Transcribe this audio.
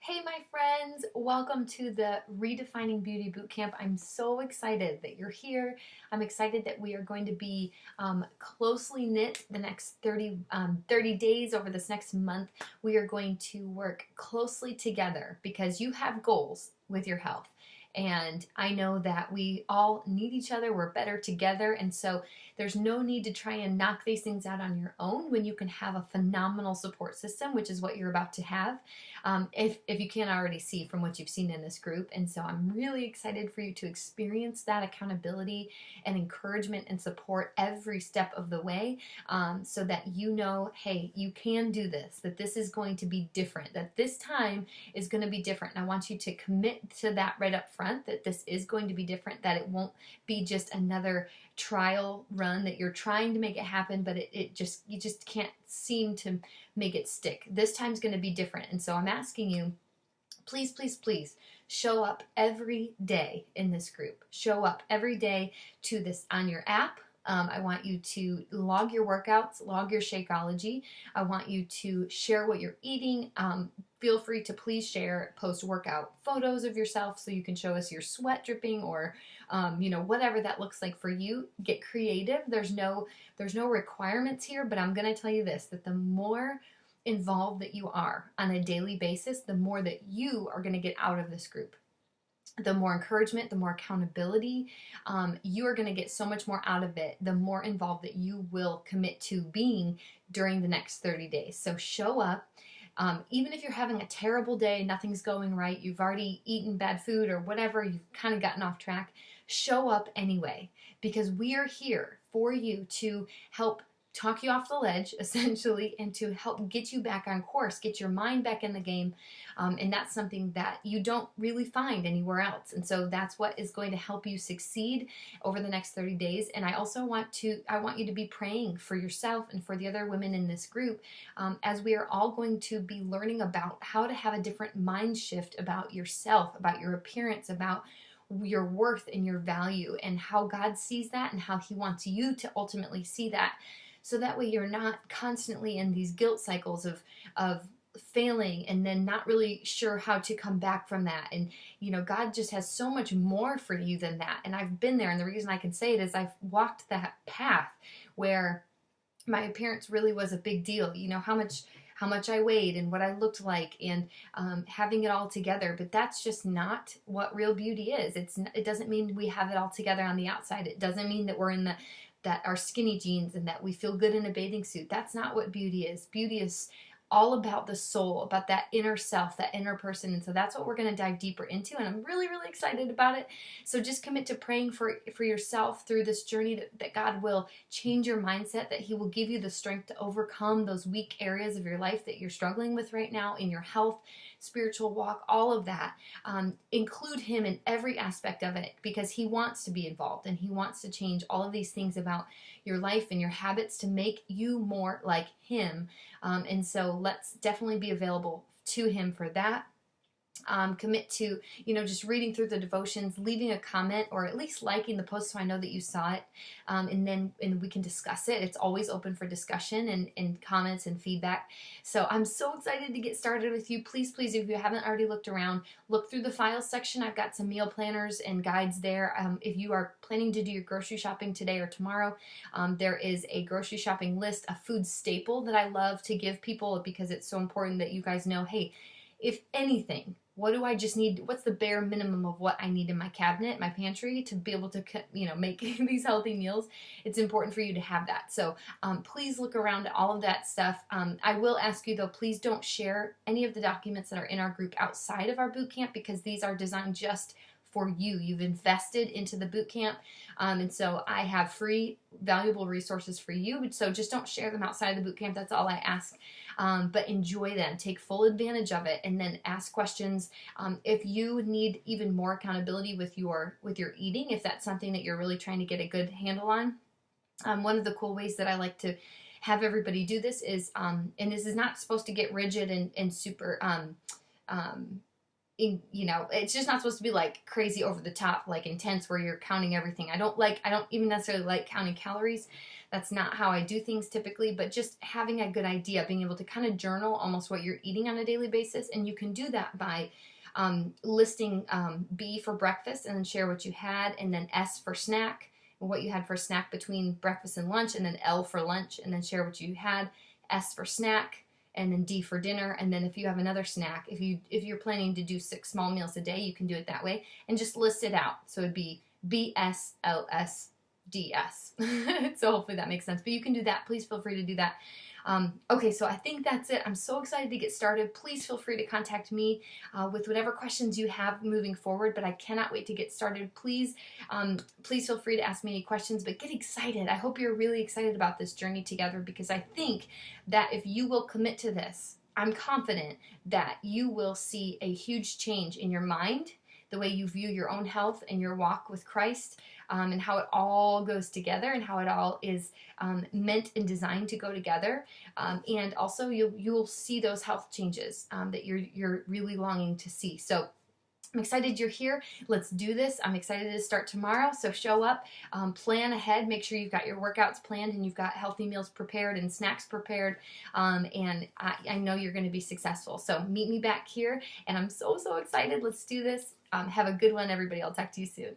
Hey, my friends, welcome to the Redefining Beauty Bootcamp. I'm so excited that you're here. I'm excited that we are going to be closely knit the next 30 days over this next month. We are going to work closely together because you have goals with your health. And I know that we all need each other. We're better together. And so there's no need to try and knock these things out on your own when you can have a phenomenal support system, which is what you're about to have. If you can't already see from what you've seen in this group. And so I'm really excited for you to experience that accountability and encouragement and support every step of the way, so that you know, hey, you can do this, that this is going to be different, that this time is going to be different. And I want you to commit to that right up front, that this is going to be different, that it won't be just another trial run, that you're trying to make it happen, but you just can't seem to make it stick. This time's going to be different. And so I'm asking you, please, please, please show up every day in this group. Show up every day to this on your app. I want you to log your workouts, log your Shakeology. I want you to share what you're eating. Feel free to please share post-workout photos of yourself so you can show us your sweat dripping, or whatever that looks like for you. Get creative. There's no requirements here, but I'm going to tell you this, that the more involved that you are on a daily basis, the more that you are going to get out of this group. The more encouragement, the more accountability, you are going to get so much more out of it, the more involved that you will commit to being during the next 30 days. So show up. Even if you're having a terrible day, nothing's going right, you've already eaten bad food or whatever, you've kind of gotten off track, show up anyway, because we are here for you to help talk you off the ledge, essentially, and to help get you back on course, get your mind back in the game. And that's something that you don't really find anywhere else. And so that's what is going to help you succeed over the next 30 days. And I also want you to be praying for yourself and for the other women in this group, as we are all going to be learning about how to have a different mind shift about yourself, about your appearance, about your worth and your value, and how God sees that and how He wants you to ultimately see that. So that way you're not constantly in these guilt cycles of failing and then not really sure how to come back from that. And God just has so much more for you than that. And I've been there, and the reason I can say it is I've walked that path where my appearance really was a big deal. How much I weighed and what I looked like, and having it all together. But that's just not what real beauty is. It doesn't mean we have it all together on the outside. It doesn't mean that we're in that our skinny jeans and that we feel good in a bathing suit. That's not what beauty is. Beauty is all about the soul, about that inner self, that inner person. And so that's what we're going to dive deeper into, and I'm really, really excited about it. So just commit to praying for yourself through this journey, that God will change your mindset, that He will give you the strength to overcome those weak areas of your life that you're struggling with right now, in your health, spiritual walk, all of that. Include Him in every aspect of it, because He wants to be involved, and He wants to change all of these things about your life and your habits to make you more like Him. And so let's definitely be available to Him for that. Commit to, just reading through the devotions, leaving a comment, or at least liking the post so I know that you saw it, and we can discuss it. It's always open for discussion and comments and feedback. So I'm so excited to get started with you. Please, please, if you haven't already looked around, look through the files section. I've got some meal planners and guides there. If you are planning to do your grocery shopping today or tomorrow, there is a grocery shopping list, a food staple that I love to give people, because it's so important that you guys know, hey, if anything, what do I just need? What's the bare minimum of what I need in my cabinet, my pantry, to be able to, make these healthy meals? It's important for you to have that. So please look around at all of that stuff. I will ask you, though, please don't share any of the documents that are in our group outside of our bootcamp, because these are designed just for you. You've invested into the bootcamp, and so I have free, valuable resources for you. So just don't share them outside of the bootcamp. That's all I ask. But enjoy them, take full advantage of it, and then ask questions. If you need even more accountability with your eating, if that's something that you're really trying to get a good handle on, one of the cool ways that I like to have everybody do this is, and this is not supposed to get rigid and super you know, it's just not supposed to be like crazy over the top, like intense where you're counting everything. I don't even necessarily like counting calories. That's not how I do things typically, but just having a good idea, being able to kind of journal almost what you're eating on a daily basis. And you can do that by listing B for breakfast and then share what you had, and then S for snack, and what you had for snack between breakfast and lunch, and then L for lunch, and then share what you had, S for snack, and then D for dinner. And then if you have another snack, if you're planning to do 6 small meals a day, you can do it that way and just list it out. So it'd be BSLSDS. So hopefully that makes sense. But you can do that. Please feel free to do that. Okay, so I think that's it. I'm so excited to get started. Please feel free to contact me with whatever questions you have moving forward, but I cannot wait to get started. Please feel free to ask me any questions, but get excited. I hope you're really excited about this journey together, because I think that if you will commit to this, I'm confident that you will see a huge change in your mind, the way you view your own health and your walk with Christ, and how it all goes together, and how it all is meant and designed to go together. And also you'll see those health changes that you're really longing to see. So I'm excited you're here. Let's do this. I'm excited to start tomorrow. So show up, plan ahead, make sure you've got your workouts planned and you've got healthy meals prepared and snacks prepared. And I know you're going to be successful. So meet me back here, and I'm so excited. Let's do this. Have a good one, everybody. I'll talk to you soon.